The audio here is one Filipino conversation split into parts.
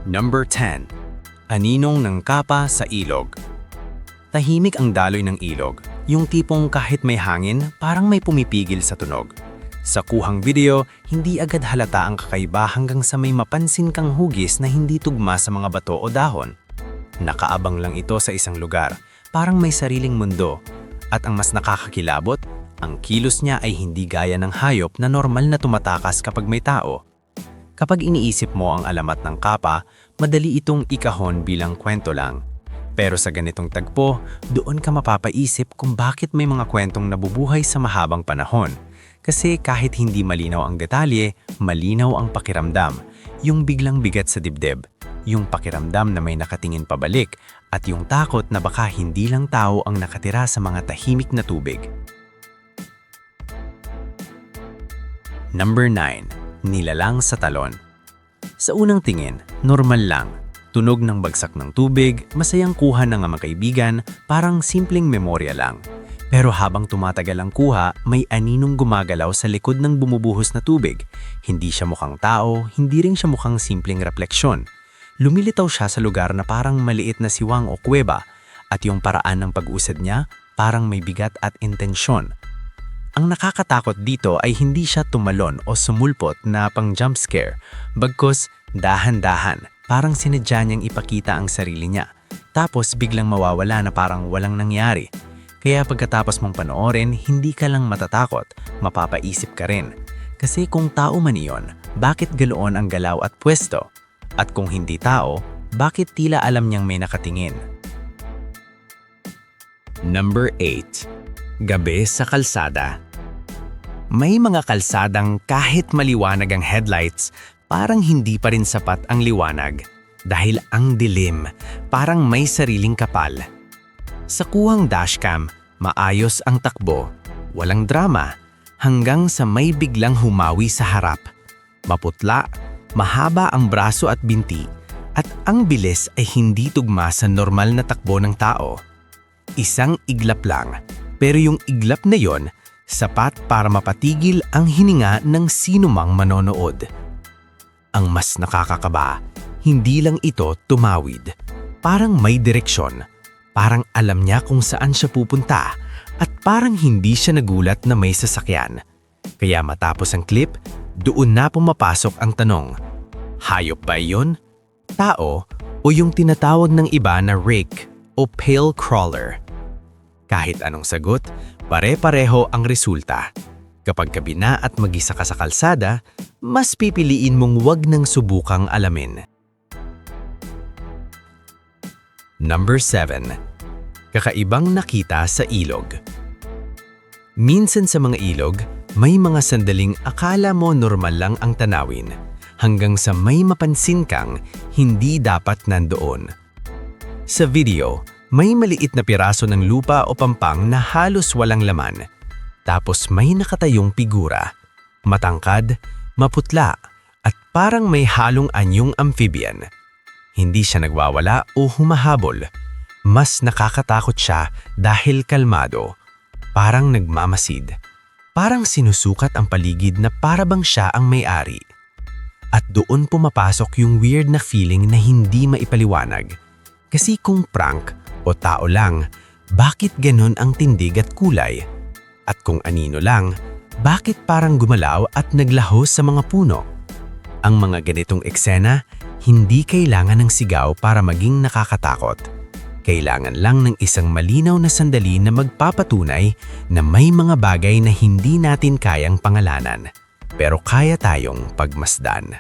Number 10. Aninong ng kapa sa ilog. Tahimik ang daloy ng ilog, yung tipong kahit may hangin, parang may pumipigil sa tunog. Sa kuhang video, hindi agad halata ang kakaiba hanggang sa may mapansin kang hugis na hindi tugma sa mga bato o dahon. Nakaabang lang ito sa isang lugar, parang may sariling mundo. At ang mas nakakakilabot, ang kilos niya ay hindi gaya ng hayop na normal na tumatakas kapag may tao. Kapag iniisip mo ang alamat ng kapa, madali itong ikahon bilang kwento lang. Pero sa ganitong tagpo, doon ka mapapaisip kung bakit may mga kwentong nabubuhay sa mahabang panahon. Kasi kahit hindi malinaw ang detalye, malinaw ang pakiramdam. Yung biglang bigat sa dibdib, yung pakiramdam na may nakatingin pabalik, at yung takot na baka hindi lang tao ang nakatira sa mga tahimik na tubig. Number 9. Nilalang sa talon. Sa unang tingin, normal lang. Tunog ng bagsak ng tubig, masayang kuha ng mga kaibigan, parang simpleng memorya lang. Pero habang tumatagal ang kuha, may aninong gumagalaw sa likod ng bumubuhos na tubig. Hindi siya mukhang tao, hindi rin siya mukhang simpleng refleksyon. Lumilitaw siya sa lugar na parang maliit na siwang o kuweba, at yung paraan ng pag-usad niya, parang may bigat at intensyon. Ang nakakatakot dito ay hindi siya tumalon o sumulpot na pang jump scare, bagkus dahan-dahan, parang sinadya niyang ipakita ang sarili niya, tapos biglang mawawala na parang walang nangyari. Kaya pagkatapos mong panoorin, hindi ka lang matatakot, mapapaisip ka rin. Kasi kung tao man iyon, bakit galoon ang galaw at pwesto? At kung hindi tao, bakit tila alam niyang may nakatingin? Number 8. Gabi sa kalsada. May mga kalsadang kahit maliwanag ang headlights, parang hindi pa rin sapat ang liwanag. Dahil ang dilim, parang may sariling kapal. Sa kuhang dashcam, maayos ang takbo, walang drama, hanggang sa may biglang humawi sa harap. Maputla, mahaba ang braso at binti, at ang bilis ay hindi tugma sa normal na takbo ng tao. Isang iglap lang, pero yung iglap na yon, sapat para mapatigil ang hininga ng sinumang manonood. Ang mas nakakakaba, hindi lang ito tumawid, parang may direksyon. Parang alam niya kung saan siya pupunta at parang hindi siya nagulat na may sasakyan. Kaya matapos ang clip, doon na pumapasok ang tanong, hayop ba iyon? Tao o yung tinatawag ng iba na rake o pale crawler? Kahit anong sagot, pare-pareho ang resulta. Kapag kabina at mag-isa ka sa kalsada, mas pipiliin mong wag nang subukang alamin. Number 7. Kakaibang nakita sa ilog. Minsan sa mga ilog, may mga sandaling akala mo normal lang ang tanawin, hanggang sa may mapansin kang hindi dapat nandoon. Sa video, may maliit na piraso ng lupa o pampang na halos walang laman. Tapos may nakatayong figura, matangkad, maputla, at parang may halong anyong amphibian. Hindi siya nagwawala o humahabol. Mas nakakatakot siya dahil kalmado. Parang nagmamasid. Parang sinusukat ang paligid na parabang siya ang may-ari. At doon pumapasok yung weird na feeling na hindi maipaliwanag. Kasi kung prank o tao lang, bakit ganun ang tindig at kulay? At kung anino lang, bakit parang gumalaw at naglahos sa mga puno? Ang mga ganitong eksena, hindi kailangan ng sigaw para maging nakakatakot. Kailangan lang ng isang malinaw na sandali na magpapatunay na may mga bagay na hindi natin kayang pangalanan, pero kaya tayong pagmasdan.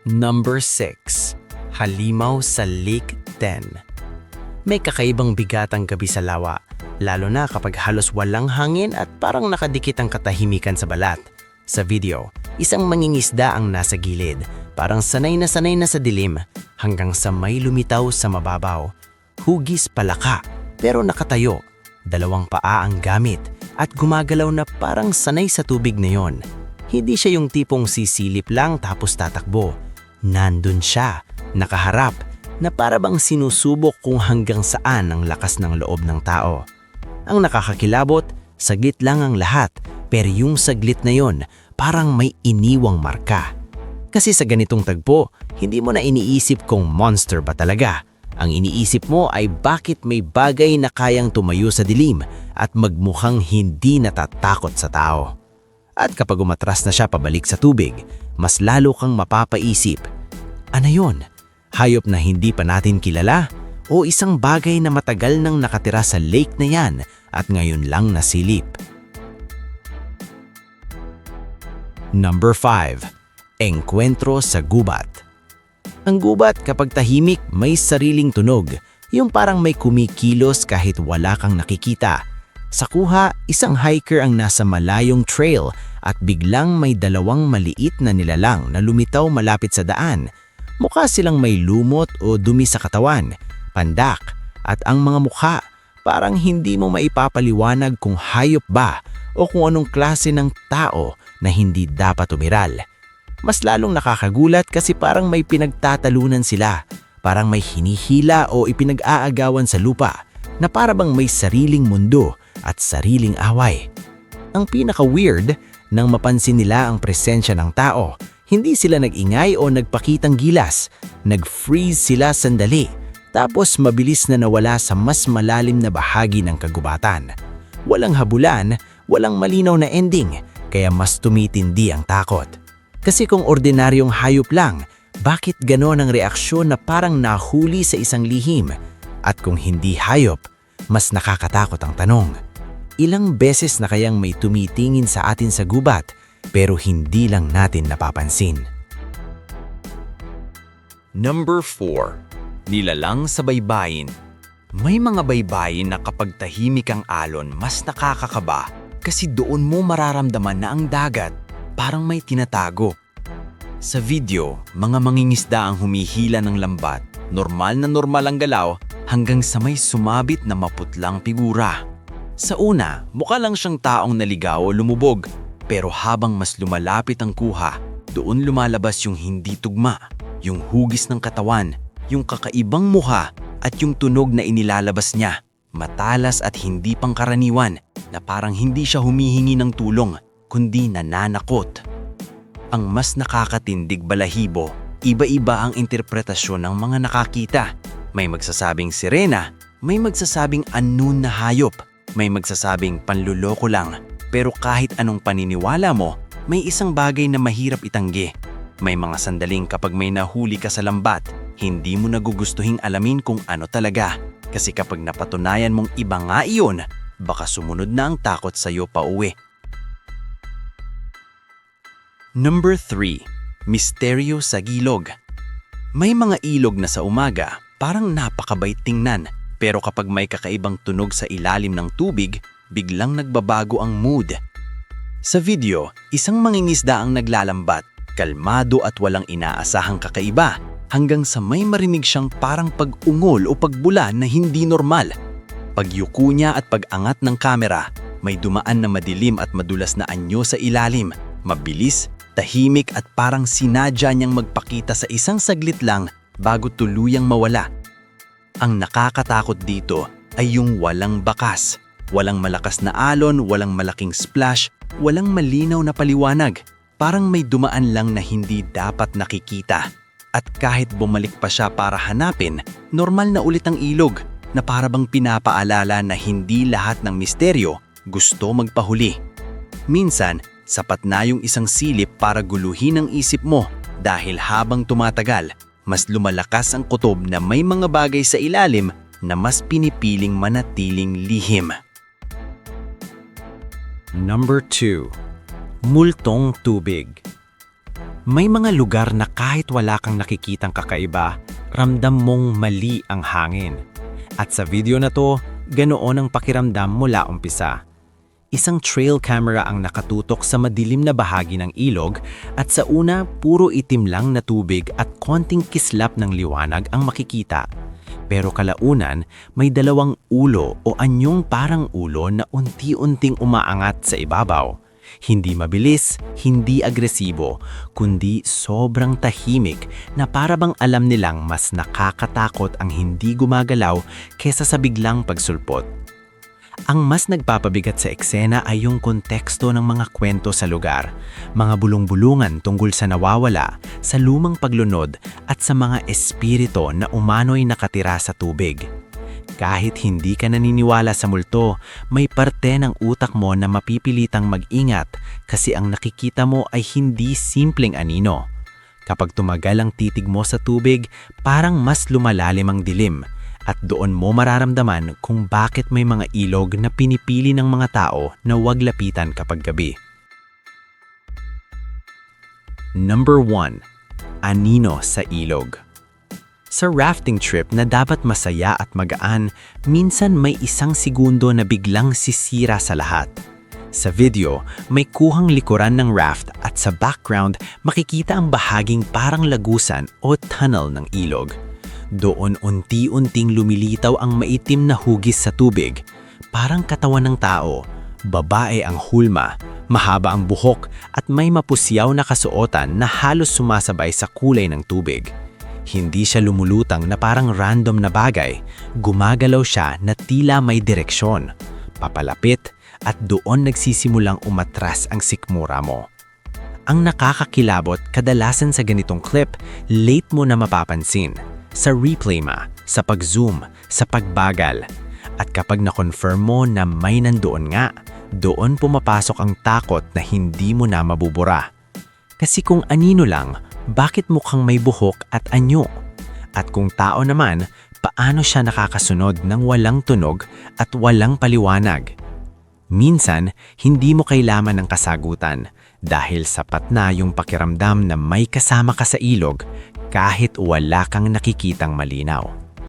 Number 6. Halimaw sa Lake 10. May kakaibang bigat ang gabi sa lawa, lalo na kapag halos walang hangin at parang nakadikit ang katahimikan sa balat. Sa video, isang mangingisda ang nasa gilid, parang sanay na sa dilim, hanggang sa may lumitaw sa mababaw. Hugis palaka, pero nakatayo. 2 paa ang gamit at gumagalaw na parang sanay sa tubig na yon. Hindi siya yung tipong sisilip lang tapos tatakbo. Nandun siya, nakaharap, na parabang sinusubok kung hanggang saan ang lakas ng loob ng tao. Ang nakakakilabot, saglit lang ang lahat, pero yung saglit na yon, parang may iniwang marka. Kasi sa ganitong tagpo, hindi mo na iniisip kung monster ba talaga. Ang iniisip mo ay bakit may bagay na kayang tumayo sa dilim at magmukhang hindi natatakot sa tao. At kapag umatras na siya pabalik sa tubig, mas lalo kang mapapaisip, ano yun? Hayop na hindi pa natin kilala? O isang bagay na matagal nang nakatira sa lake na yan at ngayon lang nasilip? Number 5. Engkwentro sa gubat. Ang gubat kapag tahimik may sariling tunog, yung parang may kumikilos kahit wala kang nakikita. Sa kuha, isang hiker ang nasa malayong trail at biglang may dalawang maliit na nilalang na lumitaw malapit sa daan. Mukha silang may lumot o dumi sa katawan, pandak, at ang mga mukha parang hindi mo maipapaliwanag kung hayop ba o kung anong klase ng tao na hindi dapat umiral. Mas lalong nakakagulat kasi parang may pinagtatalunan sila, parang may hinihila o ipinag-aagawan sa lupa na parang may sariling mundo at sariling away. Ang pinaka-weird, nang mapansin nila ang presensya ng tao, hindi sila nag-ingay o nagpakitang gilas, nag-freeze sila sandali, tapos mabilis na nawala sa mas malalim na bahagi ng kagubatan. Walang habulan, walang malinaw na ending, kaya mas tumitindi ang takot. Kasi kung ordinaryong hayop lang, bakit ganon ang reaksyon na parang nahuli sa isang lihim? At kung hindi hayop, mas nakakatakot ang tanong. Ilang beses na kayang may tumitingin sa atin sa gubat, pero hindi lang natin napapansin. Number 4. Nilalang sa baybayin. May mga baybayin na kapag tahimik ang alon mas nakakakaba kasi doon mo mararamdaman na ang dagat parang may tinatago. Sa video, mga mangingisda ang humihila ng lambat, normal ang galaw hanggang sa may sumabit na maputlang figura. Sa una, mukha lang siyang taong naligaw o lumubog, pero habang mas lumalapit ang kuha, doon lumalabas yung hindi tugma, yung hugis ng katawan, yung kakaibang mukha at yung tunog na inilalabas niya, matalas at hindi pangkaraniwan na parang hindi siya humihingi ng tulong, kundi nananakot. Ang mas nakakatindig balahibo, iba-iba ang interpretasyon ng mga nakakita. May magsasabing sirena, may magsasabing unknown na hayop, may magsasabing panluloko lang. Pero kahit anong paniniwala mo, may isang bagay na mahirap itanggi. May mga sandaling kapag may nahuli ka sa lambat, hindi mo nagugustuhing alamin kung ano talaga. Kasi kapag napatunayan mong iba nga iyon, baka sumunod na ang takot sa'yo pauwi. Number 3. Misteryo sa gilog. May mga ilog na sa umaga, parang napakabait tingnan. Pero kapag may kakaibang tunog sa ilalim ng tubig, biglang nagbabago ang mood. Sa video, isang mangingisda ang naglalambat, kalmado at walang inaasahang kakaiba, hanggang sa may marinig siyang parang pag-ungol o pagbula na hindi normal. Pagyuko niya at pag-angat ng kamera, may dumaan na madilim at madulas na anyo sa ilalim, mabilis, tahimik at parang sinadya niyang magpakita sa isang saglit lang bago tuluyang mawala. Ang nakakatakot dito ay yung walang bakas. Walang malakas na alon, walang malaking splash, walang malinaw na paliwanag. Parang may dumaan lang na hindi dapat nakikita. At kahit bumalik pa siya para hanapin, normal na ulit ang ilog na para bang pinapaalala na hindi lahat ng misteryo gusto magpahuli. Minsan, sapat na yung isang silip para guluhin ang isip mo dahil habang tumatagal, mas lumalakas ang kutob na may mga bagay sa ilalim na mas pinipiling manatiling lihim. Number 2. Multong tubig. May mga lugar na kahit wala kang nakikitang kakaiba, ramdam mong mali ang hangin. At sa video na to, ganoon ang pakiramdam mula umpisa. Isang trail camera ang nakatutok sa madilim na bahagi ng ilog at sa una puro itim lang na tubig at konting kislap ng liwanag ang makikita. Pero kalaunan, may dalawang ulo o anyong parang ulo na unti-unting umaangat sa ibabaw. Hindi mabilis, hindi agresibo, kundi sobrang tahimik na para bang alam nilang mas nakakatakot ang hindi gumagalaw kesa sa biglang pagsulpot. Ang mas nagpapabigat sa eksena ay yung konteksto ng mga kwento sa lugar, mga bulong-bulungan tungkol sa nawawala, sa lumang paglunod at sa mga espirito na umano'y nakatira sa tubig. Kahit hindi ka naniniwala sa multo, may parte ng utak mo na mapipilitang mag-ingat kasi ang nakikita mo ay hindi simpleng anino. Kapag tumagal ang titig mo sa tubig, parang mas lumalalim ang dilim. At doon mo mararamdaman kung bakit may mga ilog na pinipili ng mga tao na huwag lapitan kapag gabi. Number 1. Anino sa ilog. Sa rafting trip na dapat masaya at magaan, minsan may isang segundo na biglang sisira sa lahat. Sa video, may kuhang likuran ng raft at sa background makikita ang bahaging parang lagusan o tunnel ng ilog. Doon unti-unting lumilitaw ang maitim na hugis sa tubig. Parang katawan ng tao, babae ang hulma, mahaba ang buhok at may mapusyaw na kasuotan na halos sumasabay sa kulay ng tubig. Hindi siya lumulutang na parang random na bagay, gumagalaw siya na tila may direksyon. Papalapit at doon nagsisimulang umatras ang sikmura mo. Ang nakakakilabot kadalasan sa ganitong clip, late mo na mapapansin. Sa replay ma, sa pag-zoom, sa pagbagal. At kapag na-confirm mo na may nandoon nga, doon pumapasok ang takot na hindi mo na mabubura. Kasi kung anino lang, bakit mukhang may buhok at anyo? At kung tao naman, paano siya nakakasunod ng walang tunog at walang paliwanag? Minsan, hindi mo kailangan ng kasagutan dahil sapat na yung pakiramdam na may kasama ka sa ilog kahit wala kang nakikitang malinaw.